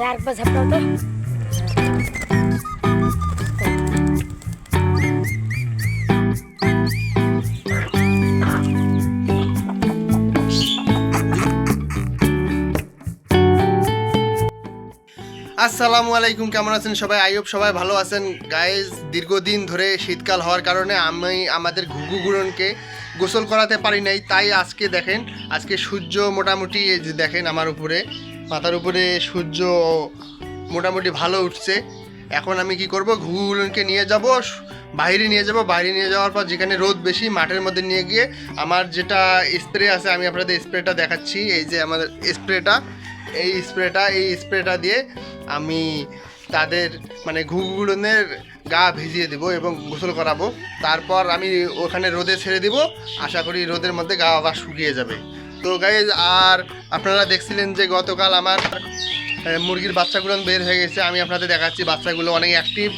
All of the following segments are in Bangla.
আরেকবার ঝাপটাও তো। আসসালামু আলাইকুম, কেমন আছেন সবাই? আইয়ুব সবাই ভালো আছেন গাইজ। দীর্ঘদিন ধরে শীতকাল হওয়ার কারণে আমি আমাদের ঘুঘুগুলোকে গোসল করাতে পারি নাই, তাই আজকে দেখেন, আজকে সূর্য মোটামুটি এই যে দেখেন আমার উপরে, মাথার উপরে সূর্য মোটামুটি ভালো উঠছে। এখন আমি কি করব, ঘুঘুগুলোকে নিয়ে যাব বাইরে নিয়ে যাব। বাইরে নিয়ে যাওয়ার পর যেখানে রোদ বেশি মাঠের মধ্যে নিয়ে গিয়ে আমার যেটা স্প্রে আছে, আমি আপনাদের স্প্রেটা দেখাচ্ছি। এই যে আমাদের স্প্রেটা, এই স্প্রেটা দিয়ে আমি তাদের মানে ঘুঘুগুলোনের গা ভিজিয়ে দেবো এবং গোসল করাবো। তারপর আমি ওখানে রোদে ছেড়ে দিব, আশা করি রোদের মধ্যে গা আবার শুকিয়ে যাবে। তো গাইজ, আর আপনারা দেখছিলেন যে গতকাল আমার মুরগির বাচ্চাগুলো বের হয়ে গেছে, আমি আপনাদের দেখাচ্ছি। বাচ্চাগুলো অনেক অ্যাক্টিভ।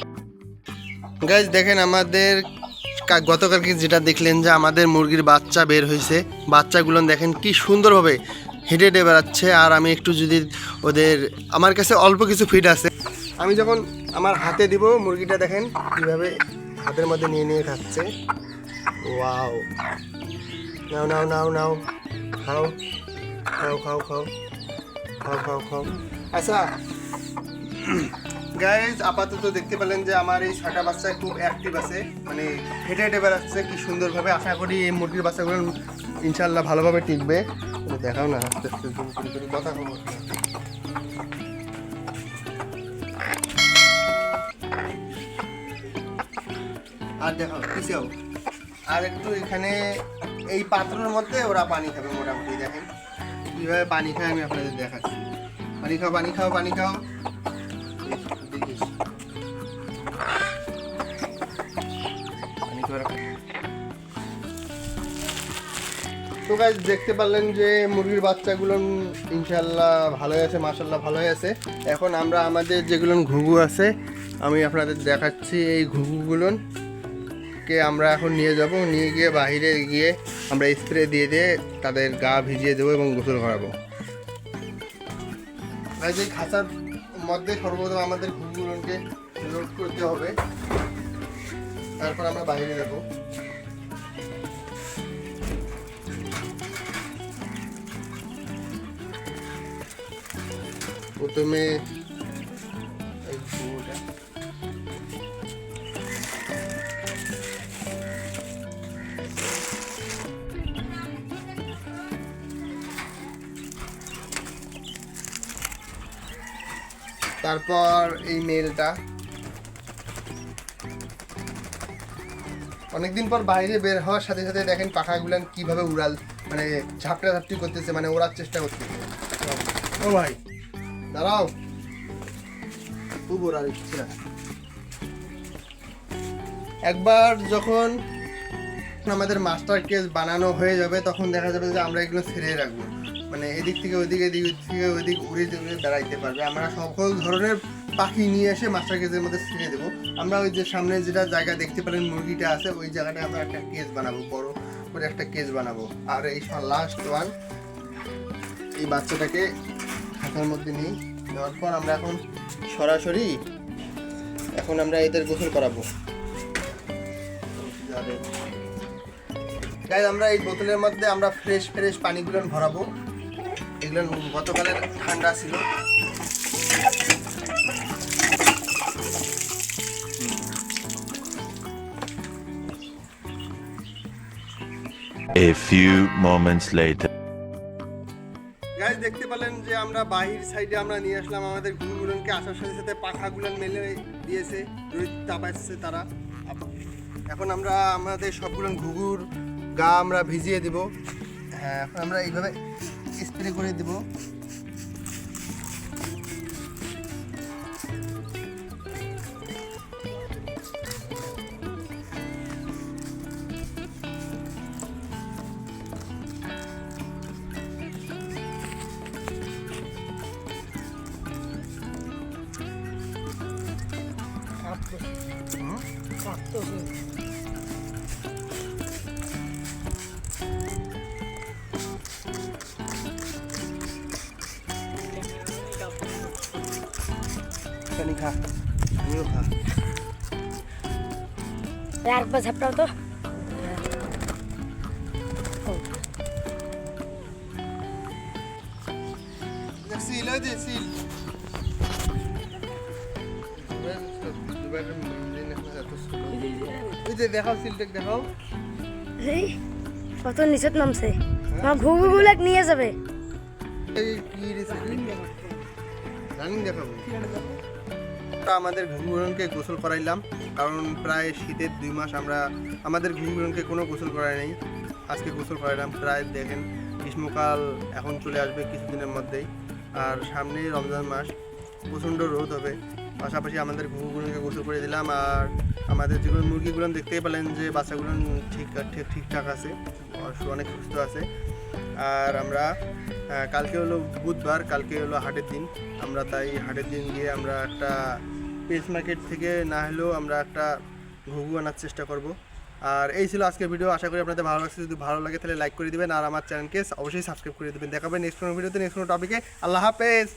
গাইজ দেখেন, আমাদের গতকালকে যেটা দেখলেন যে আমাদের মুরগির বাচ্চা বের হয়েছে, বাচ্চাগুলো দেখেন কি সুন্দরভাবে হেঁটে হেঁটে বেড়াচ্ছে। আর আমি একটু যদি ওদের, আমার কাছে অল্প কিছু ফিড আছে, আমি যখন আমার হাতে দিব, মুরগিটা দেখেন কীভাবে হাতের মধ্যে নিয়ে নিয়ে খাচ্ছে। ওয়াও, নাও নাও নাও নাও, খাও খাও খাও খাও খাও খাও খাও। আচ্ছা গাইজ, আপাতত দেখতে পেলেন যে আমার এই 6টা বাচ্চা খুব অ্যাক্টিভ আছে, মানে হেঁটে হেঁটে বেড়াচ্ছে কি সুন্দরভাবে। আশা করি এই মুরগির বাচ্চাগুলো ইনশাল্লাহ ভালোভাবে টিকবে। দেখাও না, আস্তে আস্তে জুম করে করে কথা বলবো। আর দেখাও পিছিয়েও, আর একটু এখানে এই পাত্রের মধ্যে ওরা পানি খাবে মোটামুটি। দেখেন কীভাবে পানি খায়, আমি আপনাদের দেখাচ্ছি। পানি খাও পানি খাও পানি খাও। তো গাইস, দেখতে পারলেন যে মুরগির বাচ্চাগুলো ইনশাল্লাহ ভালোই আছে, মাশাল্লাহ ভালোই আছে। এখন আমরা আমাদের যেগুলো ঘুঘু আছে আমি আপনাদের দেখাচ্ছি, এই ঘুঘুগুলোকে আমরা এখন নিয়ে যাব, নিয়ে গিয়ে বাইরে গিয়ে আমরা স্প্রে দিয়ে দিয়ে তাদের গা ভিজিয়ে দেবো এবং গোসল করাবো। গাইস, এই খাঁচার মধ্যে সর্বপ্রথম আমাদের ঘুঘুগুলোকে লোড করতে হবে, তারপর আমরা বাইরে যাবো। প্রথমে এই ঘুঘুটা তারপর এই মেলটা। অনেকদিন পর বাইরে বের হওয়ার সাথে সাথে দেখেন পাখাগুলান কিভাবে উড়াল, মানে ঝাপটা ঝাপটি করতেছে, মানে ওড়ার চেষ্টা করতেছে। ও ভাই দাঁড়াও, খুব ওড়ার ইচ্ছা। একবার যখন আমাদের মাস্টার কেস বানানো হয়ে যাবে, তখন দেখা যাবে যে আমরা এগুলো ছেড়ে রাখবো, মানে এদিক থেকে ওইদিকে, এদিক থেকে ওইদিক উড়ে উড়ে বেড়াইতে পারবে। আমরা সকল ধরনের পাখি নিয়ে এসে মাস্টার কেসের মধ্যে ছেড়ে দেবো। আমরা ওই যে সামনে যেটা জায়গা দেখতে পারেন মুরগিটা আছে, ওই জায়গাটায় আমরা একটা কেস বানাবো, বড় করে একটা কেস বানাবো। আর এই লাস্ট ওয়ান, এই বাচ্চাটাকে খাঁচার মধ্যে নিই, নেওয়ার পর আমরা এখন সরাসরি আমরা এদের গোসল করাবো। গাইস, আমরা এই বোতলের মধ্যে আমরা ফ্রেশ পানিগুলো ভরাবো। এগুলো গতকালের ঠান্ডা ছিল। A few moments later. Guys, দেখতে পেলেন যে আমরা বাহির সাইডে আমরা নিয়ে আসলাম আমাদের ঘুঘুগুলোকে। আসার সাথে সাথে পাখাগুলো মেলে দিয়েছে, রোদ তাপাচ্ছে তারা। এখন আমরা আমাদের সবগুলো ঘুঘুর গা আমরা ভিজিয়ে দেব। হ্যাঁ, এখন আমরা এইভাবে স্প্রে করে দেব। একটানি খা, তুমিও খা। আরেকবার ঝাপটাও তো। সিল ওই যে সিল। ওই যে দেখাও সিলটা দেখাও। এই কত নিচত নামছে, আমার ঘুঘুগুলো নিয়ে যাবে। এই কি রে রানিং দেখাবো। আমাদের ঘুঘুগুলোকে গোসল করাইলাম, কারণ প্রায় শীতের 2 মাস আমরা আমাদের ঘুঘুগুলোকে কোনো গোসল করাই নাই। আজকে গোসল করাইলাম। প্রায় দেখেন গ্রীষ্মকাল এখন চলে আসবে কিছুদিনের মধ্যেই, আর সামনে রমজান মাস, প্রচণ্ড রোদ হবে। পাশাপাশি আমাদের ঘুঘুগুলোকে গোসল করে দিলাম। আর আমাদের যেগুলো মুরগিগুলো দেখতেই পেলেন যে বাচ্চাগুলো ঠিকঠাক আছে, অনেক সুস্থ আছে। আর আমরা কালকে হলো বুধবার, কালকে হলো হাটের দিন। আমরা তাই হাটের দিন গিয়ে আমরা একটা পেস মার্কেট থেকে না হলেও আমরা একটা ঘুঘু আনার চেষ্টা করব। আর এই ছিল আজকের ভিডিও। আশা করি আপনাদের ভালো লাগছে। যদি ভালো লাগে তাহলে লাইক করে দিবেন, আর আমার চ্যানেলকে অবশ্যই সাবস্ক্রাইব করে দেবেন। দেখাবেন নেক্সট কোনো ভিডিওতে, নেক্সট কোনো টপিকে। আল্লাহ হাফেজ।